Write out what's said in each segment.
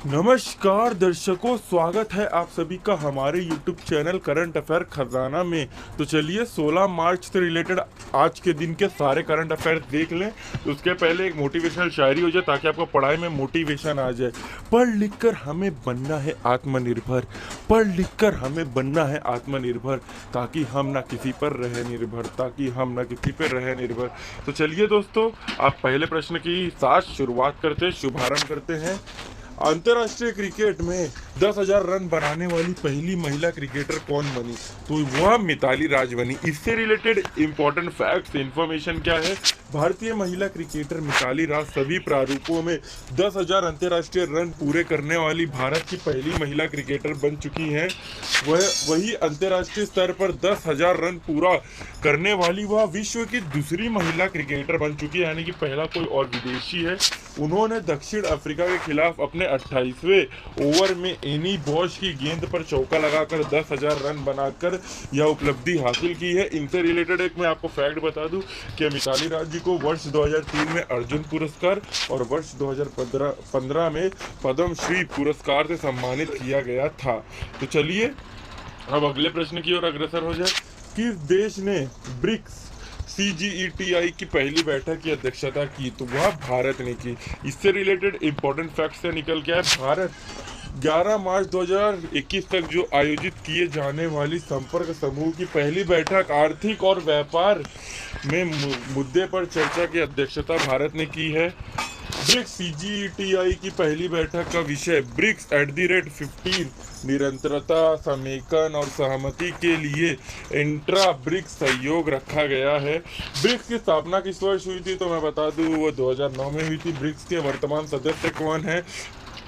नमस्कार दर्शकों, स्वागत है आप सभी का हमारे YouTube चैनल करंट अफेयर खजाना में। तो चलिए 16 मार्च से रिलेटेड आज के दिन के सारे करंट अफेयर देख लें। तो उसके पहले एक मोटिवेशनल शायरी हो जाए ताकि आपको पढ़ाई में मोटिवेशन आ जाए। पढ़ लिख कर हमें बनना है आत्मनिर्भर, पढ़ लिख कर हमें बनना है आत्मनिर्भर, ताकि हम ना किसी पर रहे निर्भर, ताकि हम ना किसी पर रहे निर्भर। तो चलिए दोस्तों, आप पहले प्रश्न की साथ शुरुआत करते हैं, शुभारंभ करते हैं। अंतर्राष्ट्रीय क्रिकेट में 10,000 रन बनाने वाली पहली महिला क्रिकेटर कौन बनी? तो वह मिताली राज बनी। इससे रिलेटेड इंपॉर्टेंट फैक्ट्स इंफॉर्मेशन क्या है? भारतीय महिला क्रिकेटर मिताली राज सभी प्रारूपों में 10,000 अंतर्राष्ट्रीय रन पूरे करने वाली भारत की पहली महिला क्रिकेटर बन चुकी हैं। वही अंतर्राष्ट्रीय स्तर पर 10,000 रन पूरा करने वाली वह विश्व की दूसरी महिला क्रिकेटर बन चुकी है, यानी कि पहला कोई और विदेशी है। उन्होंने दक्षिण अफ्रीका के खिलाफ अपने 28वें ओवर में एनी बॉश की गेंद पर चौका लगाकर 10,000 रन बनाकर यह उपलब्धि हासिल की है। इनसे रिलेटेड एक मैं आपको फैक्ट बता दूं कि मिताली राज जी को वर्ष 2003 में अर्जुन पुरस्कार और वर्ष 2015 में पद्म श्री पुरस्कार से सम्मानित किया गया था। तो चलिए अब अगले प्रश्न की ओर अग्रसर हो जाए। किस देश ने ब्रिक्स CGETI की पहली बैठक की अध्यक्षता की? तो वह भारत ने की। इससे रिलेटेड इंपॉर्टेंट फैक्ट से निकल के है, भारत 11 मार्च 2021 तक जो आयोजित किए जाने वाली संपर्क समूह की पहली बैठक आर्थिक और व्यापार में मुद्दे पर चर्चा की अध्यक्षता भारत ने की है। ब्रिक्स CGETI की पहली बैठक का विषय ब्रिक्स @15 निरंतरता, समेकन और सहमति के लिए इंट्रा ब्रिक्स सहयोग रखा गया है। ब्रिक्स की स्थापना किस वर्ष हुई थी? तो मैं बता दूं वो 2009 में हुई थी। ब्रिक्स के वर्तमान सदस्य कौन है,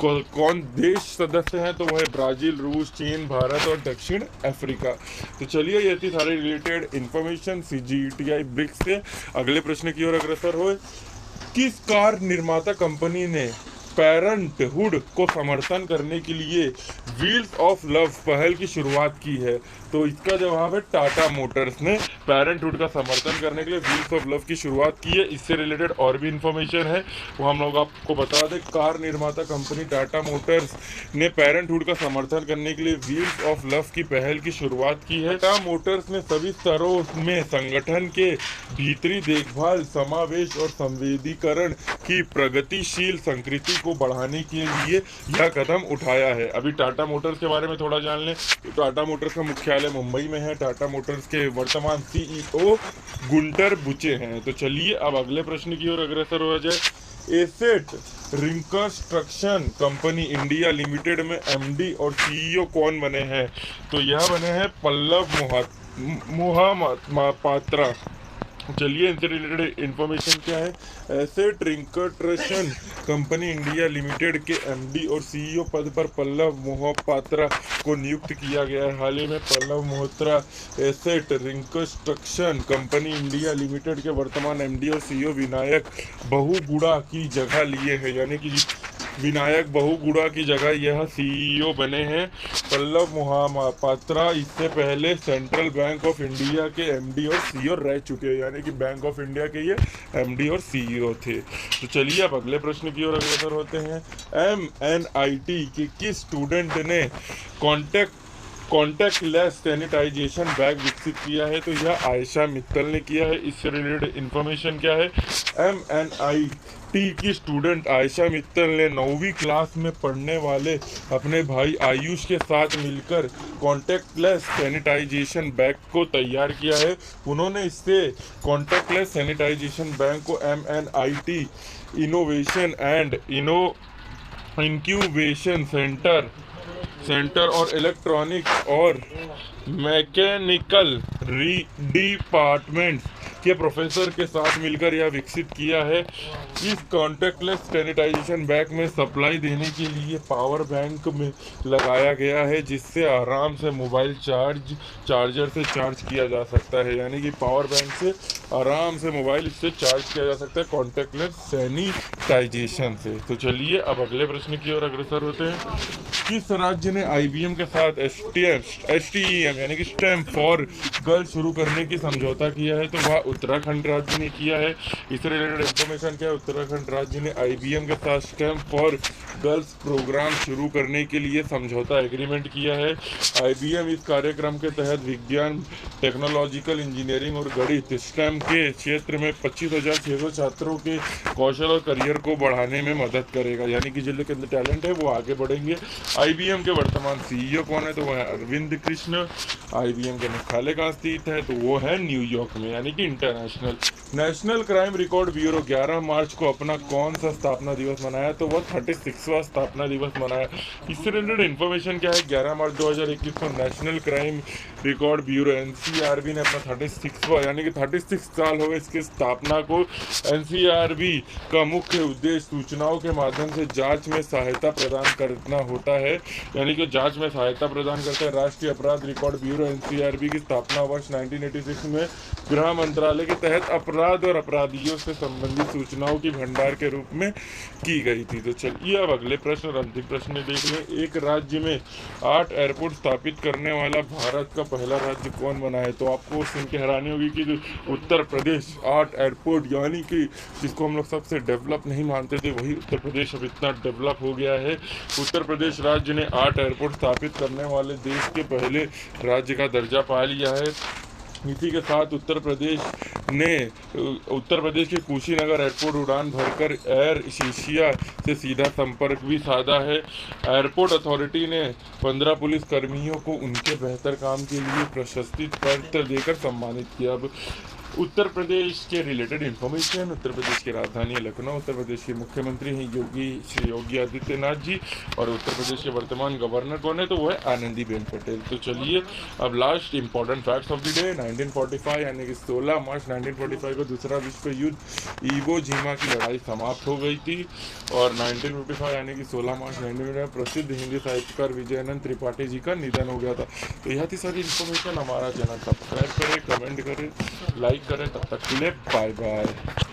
कौन देश सदस्य हैं? तो वह है ब्राजील, रूस, चीन, भारत और दक्षिण अफ्रीका। तो चलिए ये थी सारी रिलेटेड इंफॉर्मेशन CGETI ब्रिक्स से। अगले प्रश्न की ओर अग्रसर हो। किस कार निर्माता कंपनी ने पेरेंटहुड को समर्थन करने के लिए व्हील्स ऑफ लव पहल की शुरुआत की है? तो इसका जवाब है टाटा मोटर्स ने पेरेंटहुड का समर्थन करने के लिए व्हील्स ऑफ लव की शुरुआत की है। इससे रिलेटेड और भी इंफॉर्मेशन है वो हम लोग आपको बता दें। कार निर्माता कंपनी टाटा मोटर्स ने पेरेंटहुड का समर्थन करने के लिए व्हील्स ऑफ लव की पहल की शुरुआत की है। टाटा मोटर्स ने सभी स्तरों में संगठन के भीतरी देखभाल, समावेश और संवेदीकरण की प्रगतिशील संस्कृति को बढ़ाने के लिए यह कदम उठाया है। अभी टाटा मोटर्स के बारे में थोड़ा जान लें। तो टाटा मोटर्स का मुख्यालय मुंबई में है। टाटा मोटर्स के वर्तमान CEO गुंटर बुचे हैं। तो चलिए अब अगले प्रश्न की ओर अग्रसर हो जाए। Asset reconstruction company India limited में MD और CEO कौन बने हैं? तो यह बने हैं पल्लव मोहपात्रा। चलिए इनसे रिलेटेड इंफॉर्मेशन क्या है? Asset reconstruction company India limited के MD और CEO पद पर पल्लव मोहपात्रा को नियुक्त किया गया है। हाल ही में Pallav Mohapatra asset reconstruction company India limited के वर्तमान MD और CEO विनायक बहुगुणा की जगह लिए हैं, यानी कि विनायक बहुगुणा की जगह यह CEO बने हैं पल्लव मोहपात्रा। इससे पहले सेंट्रल बैंक ऑफ इंडिया के MD और CEO रह चुके हैं, यानी कि बैंक ऑफ इंडिया के ये MD और CEO थे। तो चलिए अब अगले प्रश्न की ओर अग्रसर होते हैं। MNIT के किस स्टूडेंट ने कॉन्टैक्टलेस सैनिटाइजेशन बैग विकसित किया है? तो यह आयशा मित्तल ने किया है। इससे रिलेटेड इंफॉर्मेशन क्या है? MNIT की स्टूडेंट आयशा मित्तल ने 9वीं क्लास में पढ़ने वाले अपने भाई आयुष के साथ मिलकर कॉन्टैक्टलेस सैनिटाइजेशन बैग को तैयार किया है। उन्होंने इससे कॉन्टैक्टलेस सैनिटाइजेशन बैग को MNIT innovation and incubation centre और इलेक्ट्रॉनिक्स और मैकेनिकल डिपार्टमेंट्स के प्रोफेसर के साथ मिलकर यह विकसित किया है। इस कॉन्टैक्टलेस सैनिटाइजेशन बैग में सप्लाई देने के लिए पावर बैंक में लगाया गया है, जिससे आराम से मोबाइल चार्जर से चार्ज किया जा सकता है, यानी कि पावर बैंक से आराम से मोबाइल इससे चार्ज किया जा सकता है कॉन्टैक्टलेस सैनिटाइजेशन से। तो चलिए अब अगले प्रश्न की ओर अग्रसर होते हैं। किस राज्य ने IBM के साथ STEM यानी कि STEM फॉर गर्ल शुरू करने की समझौता किया है? तो वह उत्तराखंड राज्य ने किया है। इससे रिलेटेड इन्फॉर्मेशन क्या है, उत्तराखंड राज्य ने IBM के साथ स्टेम फॉर गर्ल्स प्रोग्राम शुरू करने के लिए समझौता एग्रीमेंट किया है। IBM इस कार्यक्रम के तहत विज्ञान, टेक्नोलॉजिकल इंजीनियरिंग और गणित स्टेम के क्षेत्र में 25,600 छात्रों के कौशल और करियर को बढ़ाने में मदद करेगा। यानी कि जिनके अंदर टैलेंट है वो आगे बढ़ेंगे। IBM के वर्तमान CEO कौन है, तो वो है अरविंद कृष्ण। IBM के मुख्यालय कहाँ स्थित है, तो वो है न्यूयॉर्क में, यानी कि international. National crime record bureau 11 मार्च को अपना कौन सा स्थापना दिवस मनाया, तो वह 36वां स्थापना दिवस मनाया। इससे रिलेटेड इन्फॉर्मेशन क्या है, 11 मार्च 2021 को national crime record bureau NCRB ने अपना 36वां यानी कि 36 साल हो गए इसकी स्थापना को। NCRB का मुख्य उद्देश्य सूचनाओं के माध्यम से जांच में सहायता प्रदान करना होता है, यानी कि जांच में सहायता प्रदान करता है। राष्ट्रीय अपराध रिकॉर्ड ब्यूरो NCRB की स्थापना वर्ष 1986 में गृह मंत्रालय के तहत अपराध और अपराधियों से संबंधित सूचनाओं की भंडार के रूप में की गई थी। तो चलिए अब अगले प्रश्न और अंतिम प्रश्न देख लें। एक राज्य में 8 एयरपोर्ट स्थापित करने वाला भारत का पहला राज्य कौन बना है, तो आपको सुन के हैरानी होगी कि उत्तर प्रदेश 8 एयरपोर्ट, यानी कि जिसको हम लोग सबसे डेवलप नहीं मानते थे वही उत्तर प्रदेश अब इतना डेवलप हो गया है। उत्तर प्रदेश राज्य ने 8 एयरपोर्ट स्थापित करने वाले देश के पहले राज्य का दर्जा पा लिया है। इसी के साथ उत्तर प्रदेश के कुशीनगर एयरपोर्ट उड़ान भरकर एयर एशिया से सीधा संपर्क भी साधा है। एयरपोर्ट अथॉरिटी ने 15 पुलिस कर्मियों को उनके बेहतर काम के लिए प्रशस्ति पत्र देकर सम्मानित किया। अब उत्तर प्रदेश के रिलेटेड इन्फॉर्मेशन, उत्तर प्रदेश की राजधानी है लखनऊ, उत्तर प्रदेश के मुख्यमंत्री हैं श्री योगी आदित्यनाथ जी, और उत्तर प्रदेश के वर्तमान गवर्नर कौन है, तो वो है आनंदीबेन पटेल। तो चलिए अब last important facts of the day. 1945 यानी कि 16 मार्च 1945 को दूसरा विश्व युद्ध इवो जिमा की लड़ाई समाप्त हो गई थी, और 1955 यानी कि 16 मार्च 1955 प्रसिद्ध हिंदी साहित्यकार विजयानंद त्रिपाठी जी का निधन हो गया था। तो यह थी सारी इन्फॉर्मेशन। हमारा चैनल सब्सक्राइब करें, कमेंट करें, लाइक करें। तब तक के लिए बाय बाय।